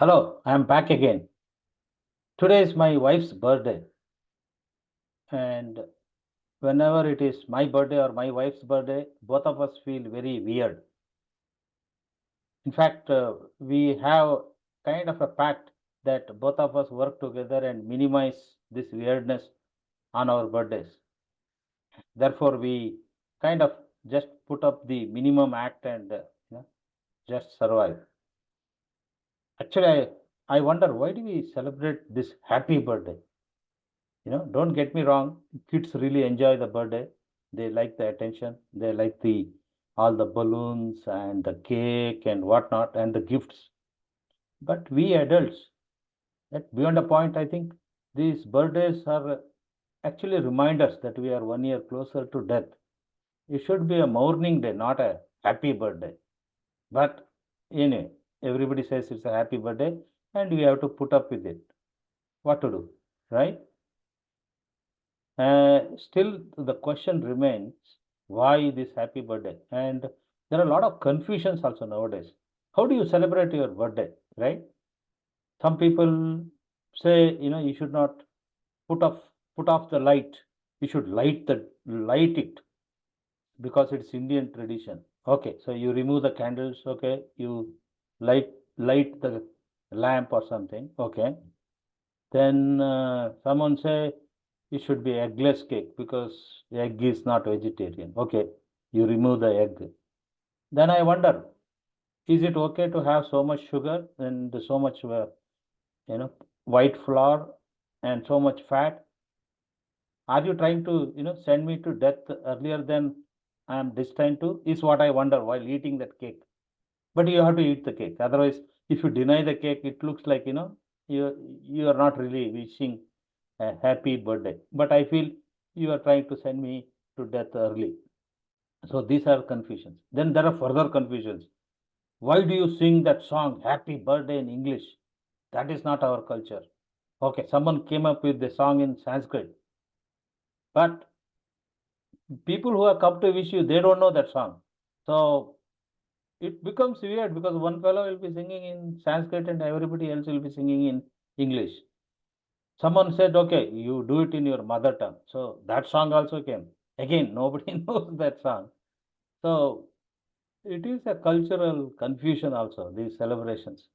Hello, I am back again. Today is my wife's birthday, and whenever it is my birthday or my wife's birthday, both of us feel very weird. In fact, we have kind of a pact that both of us work together and minimize this weirdness on our birthdays. Therefore, we kind of just put up the minimum act and just survive. Actually, I wonder, why do we celebrate this happy birthday? Don't get me wrong, kids really enjoy the birthday. They like the attention, they like the all the balloons and the cake and whatnot and the gifts. But we adults, at beyond a point, I think these birthdays are actually reminders that we are 1 year closer to death. It should be a mourning day, not a happy birthday. But anyway, everybody says it's a happy birthday and we have to put up with it. What to do, right? Still, the question remains, why this happy birthday? And there are a lot of confusions also nowadays. How do you celebrate your birthday, right? Some people say, you should not put off put off the light. You should light it because it's Indian tradition. Okay, so you remove the candles. Okay, you light the lamp or something. Okay, then someone say it should be eggless cake because egg is not vegetarian. Okay, you remove the egg. Then I wonder, is it okay to have so much sugar and so much, you know, white flour and so much fat? Are you trying to, send me to death earlier than I am destined to? Is what I wonder while eating that cake. But you have to eat the cake. Otherwise, if you deny the cake, it looks like, you are not really wishing a happy birthday. But I feel you are trying to send me to death early. So these are confusions. Then there are further confusions. Why do you sing that song, Happy Birthday, in English? That is not our culture. Okay, someone came up with the song in Sanskrit. But people who have come to wish you, they don't know that song. So it becomes weird because one fellow will be singing in Sanskrit and everybody else will be singing in English. Someone said, okay, you do it in your mother tongue. So that song also came. Again, nobody knows that song. So it is a cultural confusion also, these celebrations.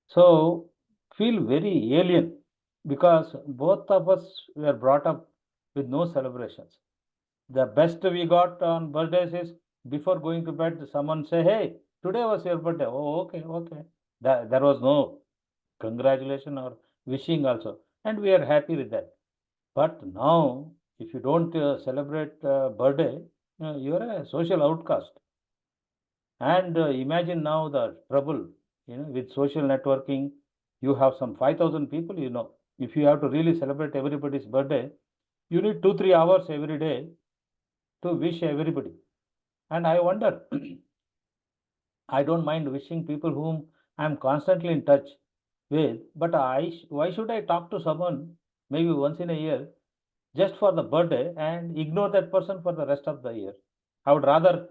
So feel very alien because both of us were brought up with no celebrations. The best we got on birthdays is before going to bed, someone say, hey, today was your birthday. Oh, okay, okay. There was no congratulation or wishing also. And we are happy with that. But now, if you don't celebrate birthday, you're a social outcast. And imagine now the trouble, with social networking. You have some 5,000 people, if you have to really celebrate everybody's birthday, you need 2, 3 hours every day to wish everybody. And I wonder, I don't mind wishing people whom I'm constantly in touch with, but why should I talk to someone maybe once in a year just for the birthday and ignore that person for the rest of the year? I would rather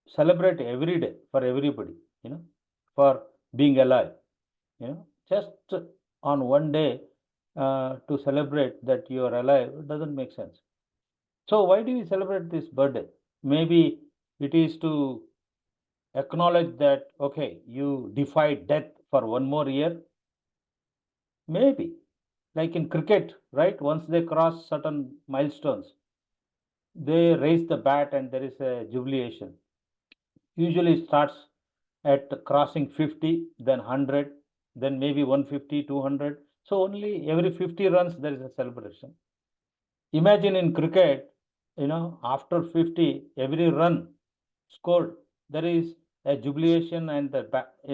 celebrate every day for everybody, for being alive, just on one day to celebrate that you are alive doesn't make sense. So why do we celebrate this birthday? Maybe it is to acknowledge that, okay, you defied death for one more year. Maybe, like in cricket, right? Once they cross certain milestones, they raise the bat and there is a jubilation. Usually it starts at crossing 50, then 100, then maybe 150, 200. So only every 50 runs there is a celebration. Imagine in cricket, after 50, every run scored, there is a jubilation and the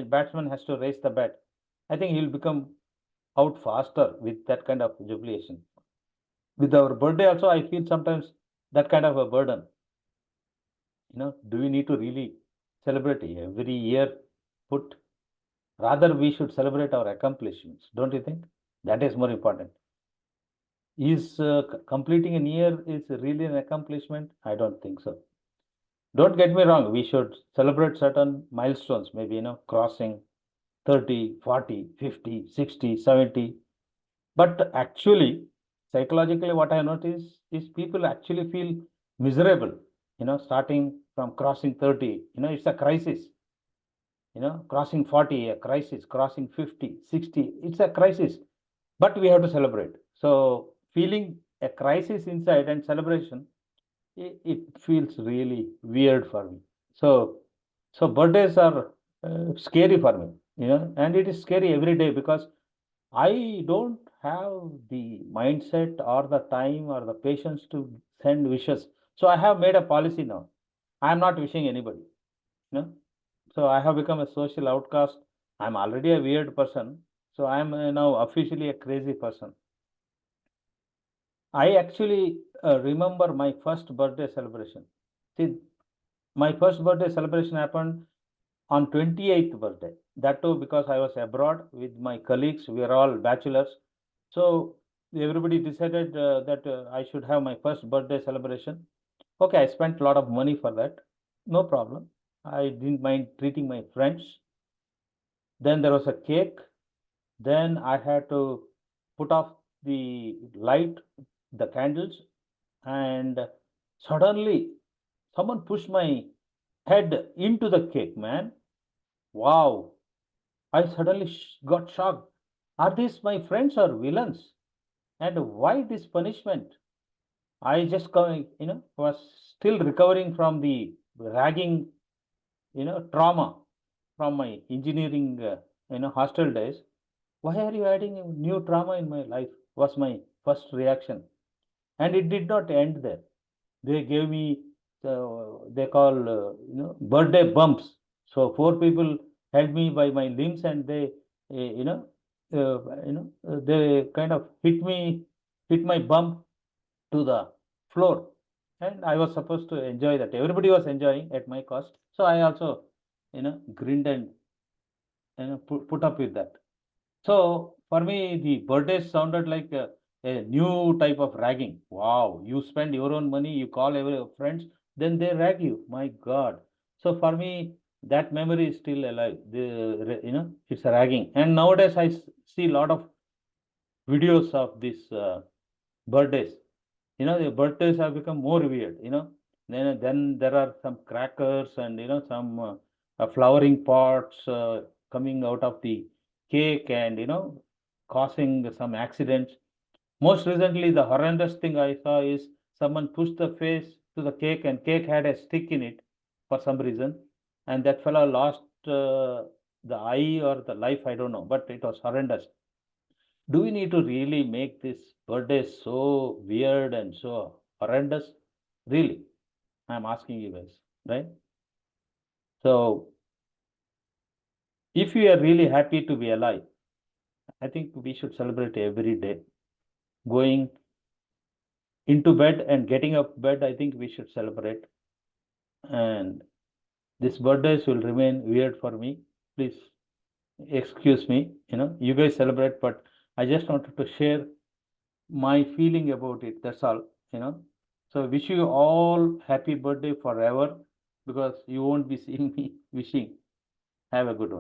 batsman has to raise the bat. I think he'll become out faster with that kind of jubilation. With our birthday also, I feel sometimes that kind of a burden. Do we need to really celebrate every year? Put Rather, we should celebrate our accomplishments, don't you think? That is more important. Is completing a year is really an accomplishment? I don't think so. Don't get me wrong. We should celebrate certain milestones, maybe crossing 30, 40, 50, 60, 70. But actually, psychologically, what I notice is people actually feel miserable, starting from crossing 30, it's a crisis, crossing 40, a crisis, crossing 50, 60, it's a crisis, but we have to celebrate. So feeling a crisis inside and celebration, it feels really weird for me. So birthdays are scary for me, and it is scary every day because I don't have the mindset or the time or the patience to send wishes. So I have made a policy now. I am not wishing anybody. You know? So I have become a social outcast. I'm already a weird person. So I am now officially a crazy person. I actually remember my first birthday celebration. See, my first birthday celebration happened on 28th birthday. That too because I was abroad with my colleagues. We are all bachelors. So everybody decided that I should have my first birthday celebration. Okay, I spent a lot of money for that. No problem. I didn't mind treating my friends. Then there was a cake. Then I had to put off the light, the candles, and suddenly someone pushed my head into the cake, man. Wow. I suddenly got shocked. Are these my friends or villains? And why this punishment? I just was still recovering from the ragging, trauma from my engineering, hostel days. Why are you adding a new trauma in my life? Was my first reaction, and it did not end there. They gave me, they call, birthday bumps. So four people held me by my limbs, and they, they kind of hit my bump to the floor, and I was supposed to enjoy that. Everybody was enjoying at my cost, so I also, grinned and put up with that. So for me, the birthdays sounded like a new type of ragging. Wow, you spend your own money, you call every friends, then they rag you. My God. So for me, that memory is still alive. It's a ragging. And nowadays, I see a lot of videos of these birthdays. The birthdays have become more weird. Then there are some crackers and some flowering pots coming out of the cake and causing some accidents. Most recently, the horrendous thing I saw is someone pushed the face to the cake and cake had a stick in it for some reason, and that fellow lost the eye or the life, I don't know, but it was horrendous. Do we need to really make this birthday so weird and so horrendous? Really, I'm asking you guys, right? So, if you are really happy to be alive, I think we should celebrate every day. Going into bed and getting up bed, I think we should celebrate. And this birthdays will remain weird for me. Please excuse me. You guys celebrate, but I just wanted to share my feeling about it. That's all. So wish you all happy birthday forever because you won't be seeing me wishing. Have a good one.